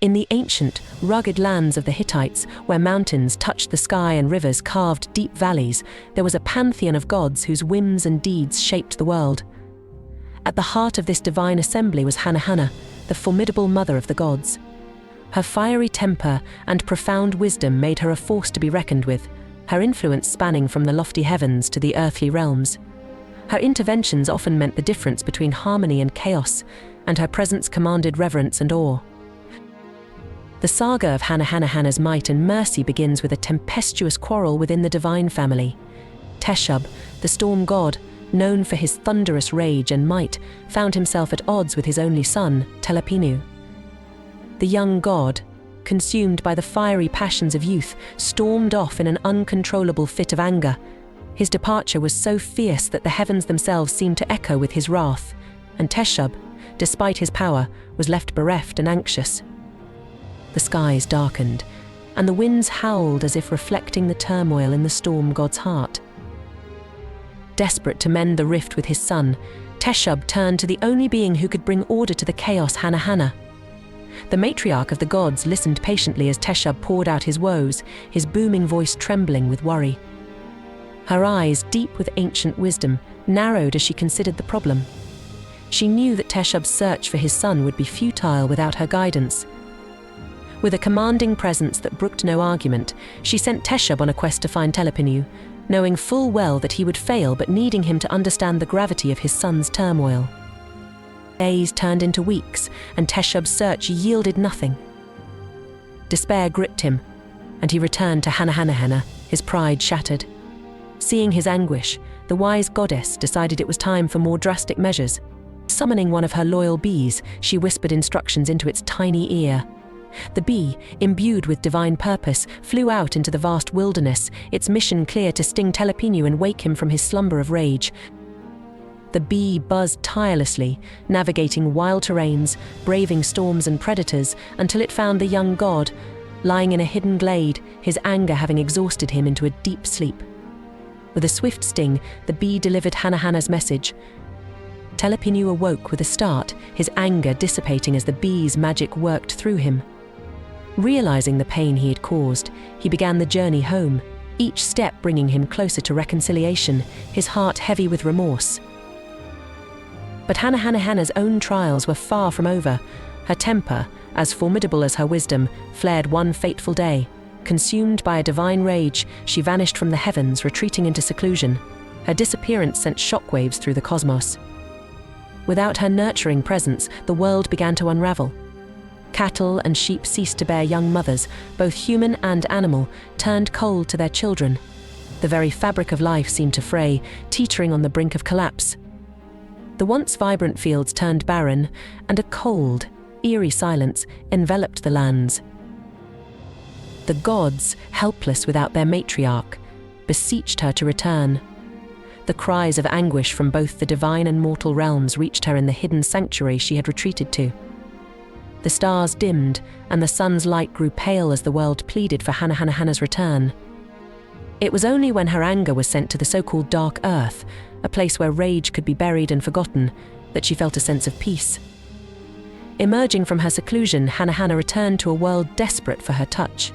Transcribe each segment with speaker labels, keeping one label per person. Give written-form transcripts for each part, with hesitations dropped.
Speaker 1: In the ancient, rugged lands of the Hittites, where mountains touched the sky and rivers carved deep valleys, there was a pantheon of gods whose whims and deeds shaped the world. At the heart of this divine assembly was Hannahanna, the formidable mother of the gods. Her fiery temper and profound wisdom made her a force to be reckoned with, her influence spanning from the lofty heavens to the earthly realms. Her interventions often meant the difference between harmony and chaos, and her presence commanded reverence and awe. The saga of Hannahanna's might and mercy begins with a tempestuous quarrel within the divine family. Teshub, the storm god, known for his thunderous rage and might, found himself at odds with his only son, Telepinu. The young god, consumed by the fiery passions of youth, stormed off in an uncontrollable fit of anger. His departure was so fierce that the heavens themselves seemed to echo with his wrath, and Teshub, despite his power, was left bereft and anxious. The skies darkened, and the winds howled as if reflecting the turmoil in the storm god's heart. Desperate to mend the rift with his son, Teshub turned to the only being who could bring order to the chaos, Hannahanna. The matriarch of the gods listened patiently as Teshub poured out his woes, his booming voice trembling with worry. Her eyes, deep with ancient wisdom, narrowed as she considered the problem. She knew that Teshub's search for his son would be futile without her guidance. With a commanding presence that brooked no argument, she sent Teshub on a quest to find Telepinu, knowing full well that he would fail but needing him to understand the gravity of his son's turmoil. Days turned into weeks, and Teshub's search yielded nothing. Despair gripped him, and he returned to Hannahanna, his pride shattered. Seeing his anguish, the wise goddess decided it was time for more drastic measures. Summoning one of her loyal bees, she whispered instructions into its tiny ear. The bee, imbued with divine purpose, flew out into the vast wilderness, its mission clear to sting Telepinu and wake him from his slumber of rage. The bee buzzed tirelessly, navigating wild terrains, braving storms and predators, until it found the young god, lying in a hidden glade, his anger having exhausted him into a deep sleep. With a swift sting, the bee delivered Hannahanna's message. Telepinu awoke with a start, his anger dissipating as the bee's magic worked through him. Realizing the pain he had caused, he began the journey home, each step bringing him closer to reconciliation, his heart heavy with remorse. But Hannahanna's own trials were far from over. Her temper, as formidable as her wisdom, flared one fateful day. Consumed by a divine rage, she vanished from the heavens, retreating into seclusion. Her disappearance sent shockwaves through the cosmos. Without her nurturing presence, the world began to unravel. Cattle and sheep ceased to bear young mothers, both human and animal, turned cold to their children. The very fabric of life seemed to fray, teetering on the brink of collapse. The once vibrant fields turned barren, and a cold, eerie silence enveloped the lands. The gods, helpless without their matriarch, beseeched her to return. The cries of anguish from both the divine and mortal realms reached her in the hidden sanctuary she had retreated to. The stars dimmed, and the sun's light grew pale as the world pleaded for Hannahanna's return. It was only when her anger was sent to the so-called dark earth, a place where rage could be buried and forgotten, that she felt a sense of peace. Emerging from her seclusion, Hannahanna returned to a world desperate for her touch.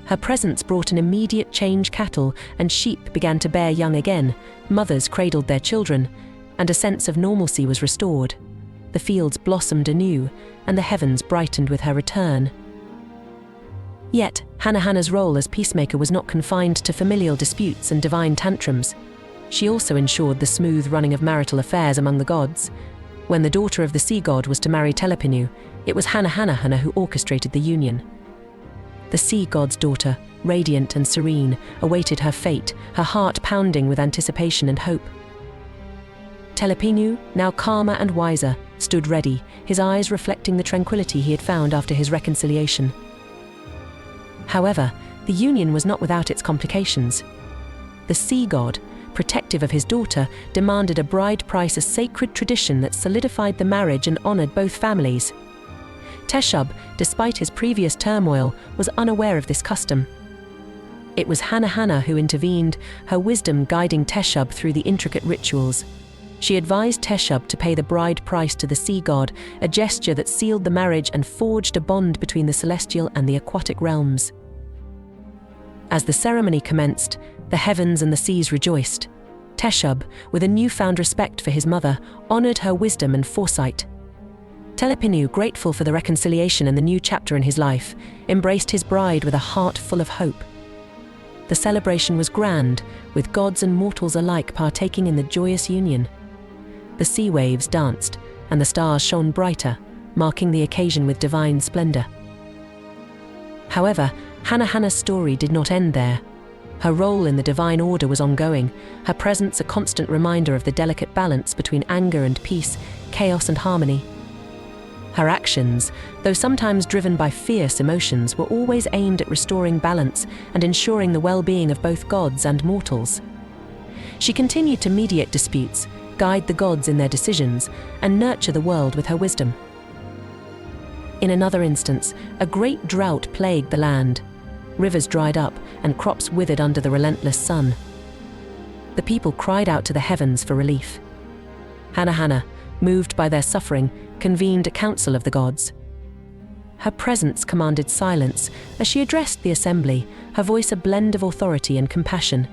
Speaker 1: Her presence brought an immediate change. Cattle and sheep began to bear young again, mothers cradled their children, and a sense of normalcy was restored. The fields blossomed anew, and the heavens brightened with her return. Yet, Hannahanna's role as peacemaker was not confined to familial disputes and divine tantrums. She also ensured the smooth running of marital affairs among the gods. When the daughter of the sea god was to marry Telepinu, it was Hannahanna who orchestrated the union. The sea god's daughter, radiant and serene, awaited her fate, her heart pounding with anticipation and hope. Telepinu, now calmer and wiser, stood ready, his eyes reflecting the tranquility he had found after his reconciliation. However, the union was not without its complications. The sea god, protective of his daughter, demanded a bride price, a sacred tradition that solidified the marriage and honored both families. Teshub, despite his previous turmoil, was unaware of this custom. It was Hannahanna who intervened, her wisdom guiding Teshub through the intricate rituals. She advised Teshub to pay the bride price to the sea god, a gesture that sealed the marriage and forged a bond between the celestial and the aquatic realms. As the ceremony commenced, the heavens and the seas rejoiced. Teshub, with a newfound respect for his mother, honored her wisdom and foresight. Telepinu, grateful for the reconciliation and the new chapter in his life, embraced his bride with a heart full of hope. The celebration was grand, with gods and mortals alike partaking in the joyous union. The sea waves danced, and the stars shone brighter, marking the occasion with divine splendor. However, Hannahanna's story did not end there. Her role in the divine order was ongoing, her presence a constant reminder of the delicate balance between anger and peace, chaos and harmony. Her actions, though sometimes driven by fierce emotions, were always aimed at restoring balance and ensuring the well-being of both gods and mortals. She continued to mediate disputes, guide the gods in their decisions, and nurture the world with her wisdom. In another instance, a great drought plagued the land. Rivers dried up, and crops withered under the relentless sun. The people cried out to the heavens for relief. Hannahanna, moved by their suffering, convened a council of the gods. Her presence commanded silence as she addressed the assembly, her voice a blend of authority and compassion.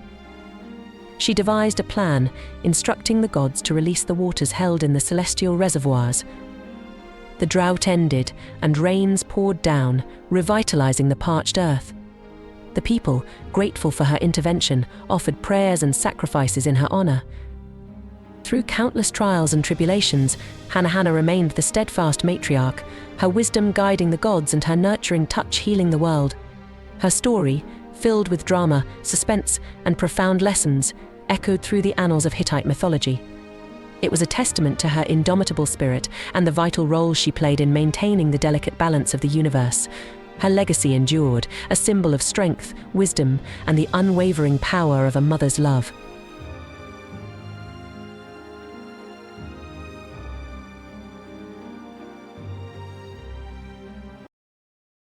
Speaker 1: She devised a plan, instructing the gods to release the waters held in the celestial reservoirs. The drought ended, and rains poured down, revitalizing the parched earth. The people, grateful for her intervention, offered prayers and sacrifices in her honor. Through countless trials and tribulations, Hannahanna remained the steadfast matriarch, her wisdom guiding the gods and her nurturing touch healing the world. Her story, filled with drama, suspense, and profound lessons, echoed through the annals of Hittite mythology. It was a testament to her indomitable spirit and the vital role she played in maintaining the delicate balance of the universe. Her legacy endured, a symbol of strength, wisdom, and the unwavering power of a mother's love.